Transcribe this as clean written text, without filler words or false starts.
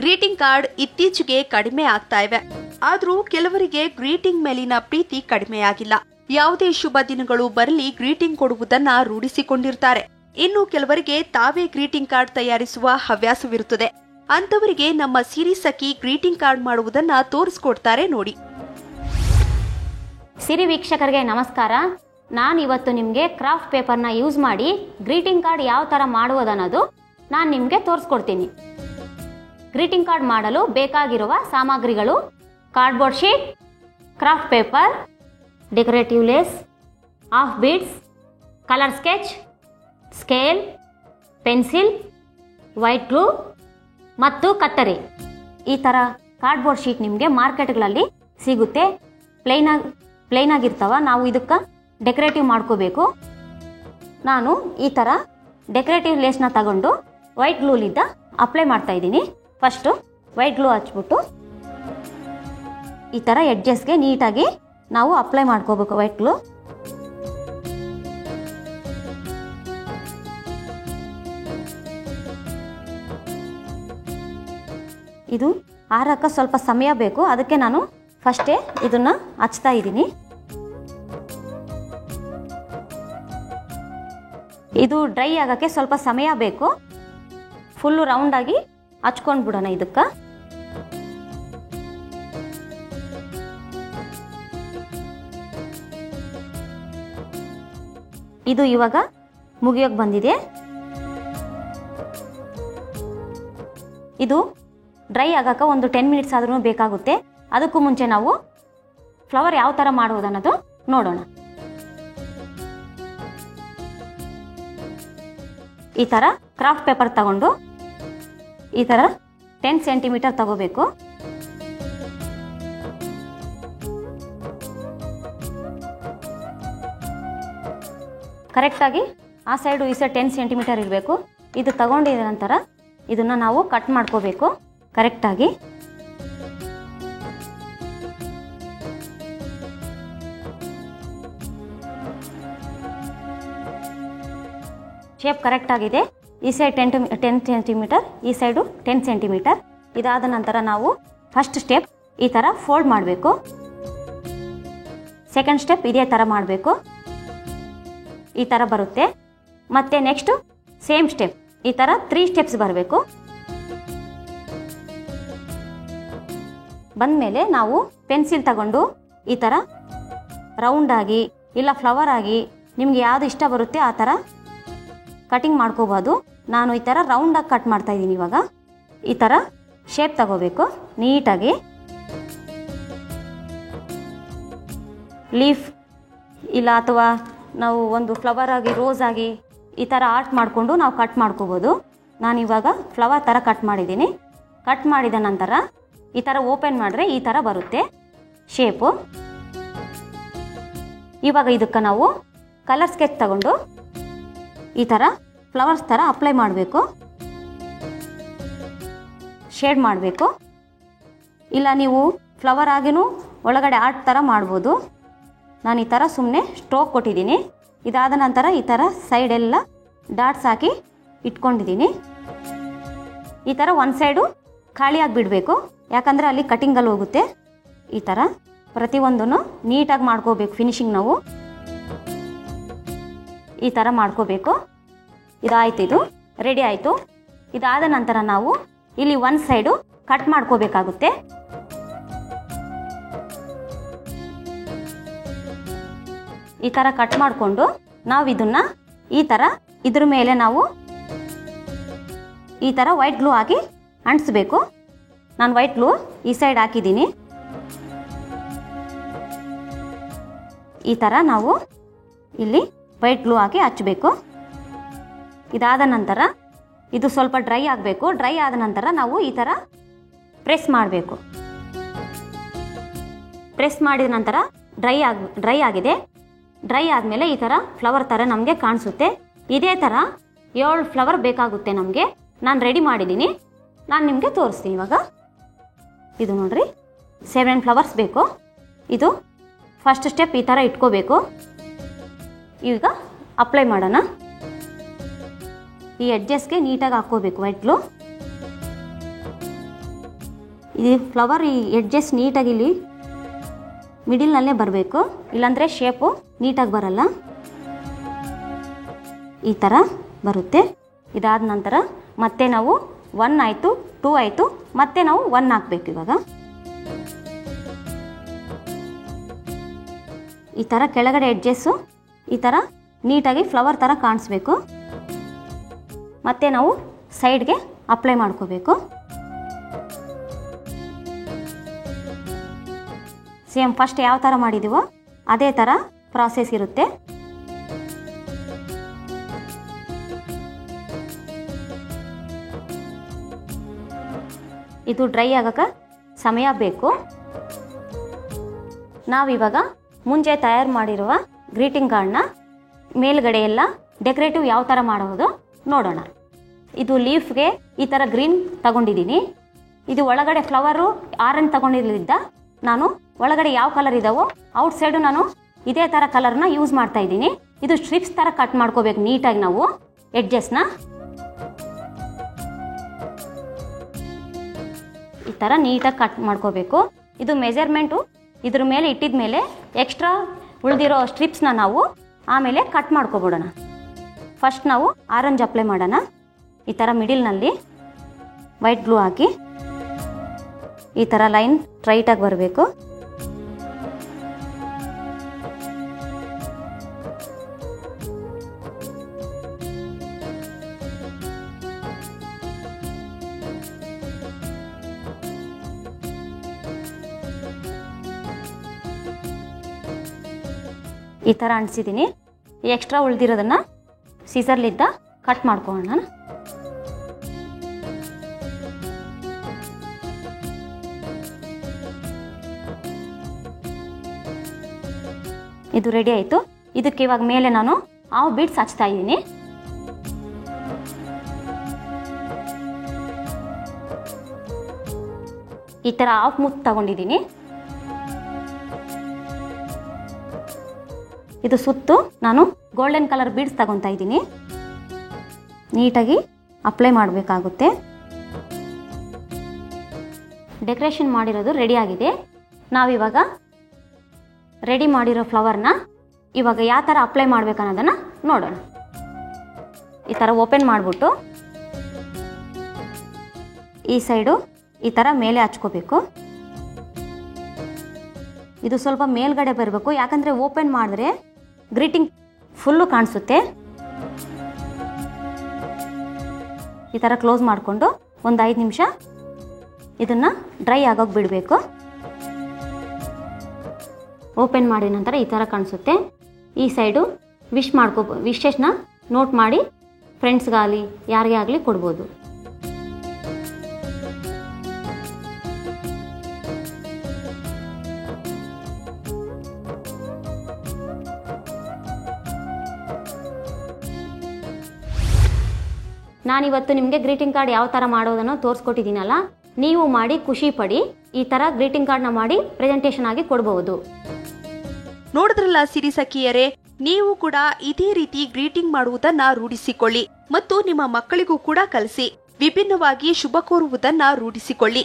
Greeting card ಇತ್ತೀಚೆಗೆ ಕಡಿಮೆ ಆಗ್ತಾ ಇವೆ. ಆದ್ರೂ ಕೆಲವರಿಗೆ ಗ್ರೀಟಿಂಗ್ ಮೇಲಿನ ಪ್ರೀತಿ ಕಡಿಮೆಯಾಗಿಲ್ಲ. ಯಾವುದೇ ಶುಭ ದಿನಗಳು ಬರಲಿ ಗ್ರೀಟಿಂಗ್ ಕೊಡುವುದನ್ನ ರೂಢಿಸಿಕೊಂಡಿರ್ತಾರೆ. ಇನ್ನು ಕೆಲವರಿಗೆ ತಾವೇ ಗ್ರೀಟಿಂಗ್ ಕಾರ್ಡ್ ತಯಾರಿಸುವ ಹವ್ಯಾಸವಿರುತ್ತದೆ. ಅಂತವರಿಗೆ ನಮ್ಮ ಸಿರಿ ಸಖಿ ಗ್ರೀಟಿಂಗ್ ಕಾರ್ಡ್ ಮಾಡುವುದನ್ನ ತೋರಿಸ್ಕೊಡ್ತಾರೆ ನೋಡಿ. ಸಿರಿ ವೀಕ್ಷಕರಿಗೆ ನಮಸ್ಕಾರ. ನಾನು ಇವತ್ತು ನಿಮಗೆ ಕ್ರಾಫ್ಟ್ ಪೇಪರ್ನ ಯೂಸ್ ಮಾಡಿ ಗ್ರೀಟಿಂಗ್ ಕಾರ್ಡ್ ಯಾವ ಥರ ಮಾಡುವುದನ್ನೋದು ನಾನು ನಿಮಗೆ ತೋರಿಸ್ಕೊಡ್ತೀನಿ. ಗ್ರೀಟಿಂಗ್ ಕಾರ್ಡ್ ಮಾಡಲು ಬೇಕಾಗಿರುವ ಸಾಮಗ್ರಿಗಳು: cardboard sheet, craft paper, decorative lace, half beads, colour sketch, scale, pencil, white glue ಮತ್ತು ಕತ್ತರಿ. ಈ ಥರ ಕಾರ್ಡ್ಬೋರ್ಡ್ ಶೀಟ್ ನಿಮಗೆ ಮಾರ್ಕೆಟ್ಗಳಲ್ಲಿ ಸಿಗುತ್ತೆ. ಪ್ಲೈನ್ ಆಗಿರ್ತಾವ. ನಾವು ಇದಕ್ಕೆ ಡೆಕೋರೇಟಿವ್ ಮಾಡ್ಕೋಬೇಕು. ನಾನು ಈ ಥರ ಡೆಕೋರೇಟಿವ್ ಲೇಸ್ನ ತಗೊಂಡು ವೈಟ್ ಗ್ಲೂಲಿಂದ ಅಪ್ಲೈ ಮಾಡ್ತಾ ಇದ್ದೀನಿ. ಫಸ್ಟು ವೈಟ್ ಗ್ಲೂ ಹಚ್ಬಿಟ್ಟು ಈ ಥರ ಎಡ್ಜಸ್ಗೆ ನೀಟಾಗಿ ನಾವು ಅಪ್ಲೈ ಮಾಡ್ಕೋಬೇಕು ವೈಟ್ ಗ್ಲೂ. ಇದು ಆರಕ್ಕೆ ಸ್ವಲ್ಪ ಸಮಯ ಬೇಕು, ಅದಕ್ಕೆ ನಾನು ಫಸ್ಟೇ ಇದನ್ನ ಹಚ್ತಾ ಇದ್ದೀನಿ. ಇದು ಡ್ರೈ ಆಗೋಕ್ಕೆ ಸ್ವಲ್ಪ ಸಮಯ ಬೇಕು. ಫುಲ್ಲು ರೌಂಡಾಗಿ ಹಚ್ಕೊಂಡು ಬಿಡೋಣ ಇದಕ್ಕೆ. ಇದು ಇವಾಗ ಮುಗಿಯೋಕೆ ಬಂದಿದೆ. ಇದು ಡ್ರೈ ಆಗೋಕೆ ಒಂದು 10 ಮಿನಿಟ್ಸ್ ಆದ್ರೂ ಬೇಕಾಗುತ್ತೆ. ಅದಕ್ಕೂ ಮುಂಚೆ ನಾವು ಫ್ಲವರ್ ಯಾವ ಥರ ಮಾಡುವುದನ್ನೋದು ನೋಡೋಣ. ಈ ಥರ ಕ್ರಾಫ್ಟ್ ಪೇಪರ್ ತಗೊಂಡು ಈ ಥರ 10 ಸೆಂಟಿಮೀಟರ್ ತಗೋಬೇಕು. ಕರೆಕ್ಟಾಗಿ ಆ ಸೈಡು ಈ ಸೈಡ್ 10 ಸೆಂಟಿಮೀಟರ್ ಇರಬೇಕು. ಇದು ತಗೊಂಡಿದ ನಂತರ ಇದನ್ನು ನಾವು ಕಟ್ ಮಾಡ್ಕೋಬೇಕು ಕರೆಕ್ಟಾಗಿ. ಶೇಪ್ ಕರೆಕ್ಟಾಗಿದೆ. ಈ ಸೈಡ್ 10 ಸೆಂಟಿಮೀಟರ್, ಈ ಸೈಡು 10 ಸೆಂಟಿಮೀಟರ್. ಇದಾದ ನಂತರ ನಾವು ಫಸ್ಟ್ ಸ್ಟೆಪ್ ಈ ಥರ ಫೋಲ್ಡ್ ಮಾಡಬೇಕು. ಸೆಕೆಂಡ್ ಸ್ಟೆಪ್ ಇದೇ ಥರ ಮಾಡಬೇಕು. ಈ ಥರ ಬರುತ್ತೆ. ಮತ್ತು ನೆಕ್ಸ್ಟು ಸೇಮ್ ಸ್ಟೆಪ್ ಈ ಥರ 3 ಸ್ಟೆಪ್ಸ್ ಬರಬೇಕು. ಬಂದಮೇಲೆ ನಾವು ಪೆನ್ಸಿಲ್ ತಗೊಂಡು ಈ ಥರ ರೌಂಡಾಗಿ ಇಲ್ಲ ಫ್ಲವರ್ ಆಗಿ ನಿಮ್ಗೆ ಯಾವುದು ಇಷ್ಟ ಬರುತ್ತೆ ಆ ಥರ ಕಟಿಂಗ್ ಮಾಡ್ಕೋಬೋದು. ನಾನು ಈ ಥರ ರೌಂಡಾಗಿ ಕಟ್ ಮಾಡ್ತಾ ಇದ್ದೀನಿ. ಇವಾಗ ಈ ಥರ ಶೇಪ್ ತಗೋಬೇಕು ನೀಟಾಗಿ. ಲೀಫ್ ಇಲ್ಲ ಅಥವಾ ನಾವು ಒಂದು ಫ್ಲವರ್ ಆಗಿ ರೋಸ್ ಆಗಿ ಈ ಥರ ಆರ್ಟ್ ಮಾಡಿಕೊಂಡು ನಾವು ಕಟ್ ಮಾಡ್ಕೋಬೋದು. ನಾನಿವಾಗ ಫ್ಲವರ್ ಥರ ಕಟ್ ಮಾಡಿದ್ದೀನಿ. ಕಟ್ ಮಾಡಿದ ನಂತರ ಈ ಥರ ಓಪನ್ ಮಾಡಿದ್ರೆ ಈ ಥರ ಬರುತ್ತೆ ಶೇಪು. ಇವಾಗ ಇದಕ್ಕೆ ನಾವು ಕಲರ್ ಸ್ಕೆಚ್ ತಗೊಂಡು ಈ ಥರ ಫ್ಲವರ್ಸ್ ಥರ ಅಪ್ಲೈ ಮಾಡಬೇಕು, ಶೇಡ್ ಮಾಡಬೇಕು. ಇಲ್ಲ ನೀವು ಫ್ಲವರ್ ಆಗಿನೂ ಒಳಗಡೆ ಆರ್ಟ್ ಥರ ಮಾಡ್ಬೋದು. ನಾನು ಈ ಥರ ಸುಮ್ಮನೆ ಸ್ಟ್ರೋಕ್ ಕೊಟ್ಟಿದ್ದೀನಿ. ಇದಾದ ನಂತರ ಈ ಥರ ಸೈಡೆಲ್ಲ ಡಾಟ್ಸ್ ಹಾಕಿ ಇಟ್ಕೊಂಡಿದ್ದೀನಿ. ಈ ಥರ ಒಂದು ಸೈಡು ಖಾಲಿಯಾಗಿ ಬಿಡಬೇಕು, ಯಾಕಂದರೆ ಅಲ್ಲಿ ಕಟಿಂಗಲ್ಲಿ ಹೋಗುತ್ತೆ. ಈ ಥರ ಪ್ರತಿಯೊಂದನ್ನು ನೀಟಾಗಿ ಮಾಡ್ಕೋಬೇಕು. ಫಿನಿಶಿಂಗ್ ನಾವು ಈ ಥರ ಮಾಡ್ಕೋಬೇಕು. ಇದಾಯಿತು, ಇದು ರೆಡಿ ಆಯಿತು. ಇದಾದ ನಂತರ ನಾವು ಇಲ್ಲಿ ಒಂದು ಸೈಡು ಕಟ್ ಮಾಡ್ಕೋಬೇಕಾಗುತ್ತೆ. ಈ ಥರ ಕಟ್ ಮಾಡಿಕೊಂಡು ನಾವು ಇದನ್ನು ಈ ಥರ ಇದ್ರ ಮೇಲೆ ನಾವು ಈ ಥರ ವೈಟ್ ಗ್ಲೂ ಹಾಕಿ ಅಂಟಿಸ್ಬೇಕು. ನಾನು ವೈಟ್ ಗ್ಲೂ ಈ ಸೈಡ್ ಹಾಕಿದ್ದೀನಿ. ಈ ಥರ ನಾವು ಇಲ್ಲಿ ವೈಟ್ ಗ್ಲೂ ಹಾಕಿ ಹಚ್ಚಬೇಕು. ಇದಾದ ನಂತರ ಇದು ಸ್ವಲ್ಪ ಡ್ರೈ ಆಗಬೇಕು. ಡ್ರೈ ಆದ ನಂತರ ನಾವು ಈ ಥರ ಪ್ರೆಸ್ ಮಾಡಬೇಕು. ಪ್ರೆಸ್ ಮಾಡಿದ ನಂತರ ಡ್ರೈ ಆಗಿದೆ. ಡ್ರೈ ಆದಮೇಲೆ ಈ ಥರ ಫ್ಲವರ್ ಥರ ನಮಗೆ ಕಾಣಿಸುತ್ತೆ. ಇದೇ ಥರ 7 ಫ್ಲವರ್ ಬೇಕಾಗುತ್ತೆ ನಮಗೆ. ನಾನು ರೆಡಿ ಮಾಡಿದ್ದೀನಿ, ನಾನು ನಿಮಗೆ ತೋರಿಸ್ತೀನಿ ಇವಾಗ. ಇದು ನೋಡ್ರಿ 7 ಫ್ಲವರ್ಸ್ ಬೇಕು. ಇದು ಫಸ್ಟ್ ಸ್ಟೆಪ್ ಈ ಥರ ಇಟ್ಕೋಬೇಕು. ಈಗ ಅಪ್ಲೈ ಮಾಡೋಣ. ಈ ಎಡ್ಜಸ್ಗೆ ನೀಟಾಗಿ ಹಾಕ್ಕೋಬೇಕು ವೈಟ್ ಗ್ಲೂ. ಈ ಫ್ಲವರ್ ಈ ಎಡ್ಜಸ್ ನೀಟಾಗಿ ಇಲ್ಲಿ ಮಿಡಿಲ್ನಲ್ಲೇ ಬರಬೇಕು, ಇಲ್ಲಾಂದರೆ ಶೇಪು ನೀಟಾಗಿ ಬರಲ್ಲ. ಈ ಥರ ಬರುತ್ತೆ. ಇದಾದ ನಂತರ ಮತ್ತೆ ನಾವು 1 ಆಯಿತು, 2 ಆಯಿತು, ಮತ್ತೆ ನಾವು 1 ಹಾಕಬೇಕು. ಇವಾಗ ಈ ಥರ ಕೆಳಗಡೆ ಎಡ್ಜಸ್ಸು ಈ ಥರ ನೀಟಾಗಿ ಫ್ಲವರ್ ಥರ ಕಾಣಿಸ್ಬೇಕು. ಮತ್ತೆ ನಾವು ಸೈಡ್ಗೆ ಅಪ್ಲೈ ಮಾಡ್ಕೋಬೇಕು. ಸೇಮ್ ಫಸ್ಟ್ ಯಾವ ಥರ ಮಾಡಿದ್ದೀವೋ ಅದೇ ಥರ ಪ್ರಾಸೆಸ್ ಇರುತ್ತೆ. ಇದು ಡ್ರೈ ಆಗೋಕ್ಕೆ ಸಮಯ ಬೇಕು. ನಾವಿವಾಗ ಮುಂಚೆ ತಯಾರು ಮಾಡಿರುವ ಗ್ರೀಟಿಂಗ್ ಕಾರ್ಡ್ನ ಮೇಲ್ಗಡೆ ಎಲ್ಲ ಡೆಕೋರೇಟಿವ್ ಯಾವ ಥರ ಮಾಡೋದು ನೋಡೋಣ. ಇದು ಲೀಫ್ಗೆ ಈ ಥರ ಗ್ರೀನ್ ತಗೊಂಡಿದ್ದೀನಿ. ಇದು ಒಳಗಡೆ ಫ್ಲವರು ಆರೆಂಜ್ ತಗೊಂಡಿರಲಿದ್ದ ನಾನು ಒಳಗಡೆ ಯಾವ ಕಲರ್ ಇದ್ದಾವೋ ಔಟ್ ಸೈಡು ನಾನು ಇದೇ ಥರ ಕಲರ್ನ ಯೂಸ್ ಮಾಡ್ತಾ ಇದ್ದೀನಿ. ಇದು ಸ್ಟ್ರಿಪ್ಸ್ ಥರ ಕಟ್ ಮಾಡ್ಕೋಬೇಕು ನೀಟಾಗಿ ನಾವು ಎಡ್ಜಸ್ನ. ಈ ಥರ ನೀಟಾಗಿ ಕಟ್ ಮಾಡ್ಕೋಬೇಕು. ಇದು ಮೆಜರ್ಮೆಂಟು ಇದ್ರ ಮೇಲೆ ಇಟ್ಟಿದ ಮೇಲೆ ಎಕ್ಸ್ಟ್ರಾ ಉಳಿದಿರೋ ಸ್ಟ್ರಿಪ್ಸ್ನ ನಾವು ಆಮೇಲೆ ಕಟ್ ಮಾಡ್ಕೊಬಿಡೋಣ. ಫಸ್ಟ್ ನಾವು ಆರೆಂಜ್ ಅಪ್ಲೈ ಮಾಡೋಣ. ಈ ಥರ ಮಿಡಿಲ್ನಲ್ಲಿ ವೈಟ್ ಗ್ಲೂ ಹಾಕಿ ಈ ಥರ ಲೈನ್ ಸ್ಟ್ರೈಟಾಗಿ ಬರಬೇಕು. ಈ ಥರ ಅಂಟಿಸಿದ್ದೀನಿ. ಈ ಎಕ್ಸ್ಟ್ರಾ ಉಳಿದಿರೋದನ್ನು ಸೀಸರ್ಲಿದ್ದ ಕಟ್ ಮಾಡ್ಕೊಳ್ಳೋಣ. ಇದು ರೆಡಿ ಆಯಿತು. ಇದಕ್ಕೆ ಇವಾಗ ಮೇಲೆ ನಾನು ಹಾವು ಬೀಡ್ಸ್ ಹಚ್ತಾ ಇದ್ದೀನಿ. ಈ ಥರ ಹಾಫ್ ಮುತ್ತು ತಗೊಂಡಿದ್ದೀನಿ. ಇದು ಸುತ್ತು ನಾನು ಗೋಲ್ಡನ್ ಕಲರ್ ಬೀಡ್ಸ್ ತಗೊತಾ ಇದ್ದೀನಿ. ನೀಟಾಗಿ ಅಪ್ಲೈ ಮಾಡಬೇಕಾಗುತ್ತೆ. ಡೆಕೋರೇಷನ್ ಮಾಡಿರೋದು ರೆಡಿ ಆಗಿದೆ. ನಾವಿವಾಗ ರೆಡಿ ಮಾಡಿರೋ ಫ್ಲವರ್ನ ಇವಾಗ ಯಾವ ಥರ ಅಪ್ಲೈ ಮಾಡ್ಬೇಕನ್ನೋದನ್ನು ನೋಡೋಣ. ಈ ಥರ ಓಪನ್ ಮಾಡಿಬಿಟ್ಟು ಈ ಸೈಡು ಈ ಥರ ಮೇಲೆ ಹಚ್ಕೋಬೇಕು. ಇದು ಸ್ವಲ್ಪ ಮೇಲ್ಗಡೆ ಬರಬೇಕು, ಯಾಕಂದರೆ ಓಪನ್ ಮಾಡಿದ್ರೆ ಗ್ರೀಟಿಂಗ್ ಫುಲ್ಲು ಕಾಣಿಸುತ್ತೆ. ಈ ಥರ ಕ್ಲೋಸ್ ಮಾಡಿಕೊಂಡು ಒಂದು 5 ನಿಮಿಷ ಇದನ್ನು ಡ್ರೈ ಆಗೋಗಿ ಬಿಡಬೇಕು. ಓಪನ್ ಮಾಡಿದ ನಂತರ ಈ ಥರ ಕಾಣಿಸುತ್ತೆ. ಈ ಸೈಡು ವಿಶೇಷನ ನೋಟ್ ಮಾಡಿ ಫ್ರೆಂಡ್ಸ್ಗಾಗಲಿ ಯಾರಿಗೇ ಆಗಲಿ ಕೊಡ್ಬೋದು. ನಾನಿವತ್ತು ನಿಮಗೆ ಗ್ರೀಟಿಂಗ್ ಕಾರ್ಡ್ ಯಾವ ಥರ ಮಾಡೋದನ್ನು ತೋರಿಸ್ಕೊಟ್ಟಿದ್ದೀನಲ್ಲ, ನೀವು ಮಾಡಿ ಖುಷಿ ಪಡಿ. ಈ ಥರ ಗ್ರೀಟಿಂಗ್ ಕಾರ್ಡ್ನ ಮಾಡಿ ಪ್ರೆಸೆಂಟೇಷನ್ ಆಗಿ ಕೊಡಬಹುದು. ನೋಡಿದ್ರಲ್ಲ ಸಿರಿ ಸಖಿಯರೇ, ನೀವು ಕೂಡ ಇದೇ ರೀತಿ ಗ್ರೀಟಿಂಗ್ ಮಾಡುವುದನ್ನ ರೂಢಿಸಿಕೊಳ್ಳಿ ಮತ್ತು ನಿಮ್ಮ ಮಕ್ಕಳಿಗೂ ಕೂಡ ಕಲಿಸಿ. ವಿಭಿನ್ನವಾಗಿ ಶುಭ ಕೋರುವುದನ್ನ ರೂಢಿಸಿಕೊಳ್ಳಿ.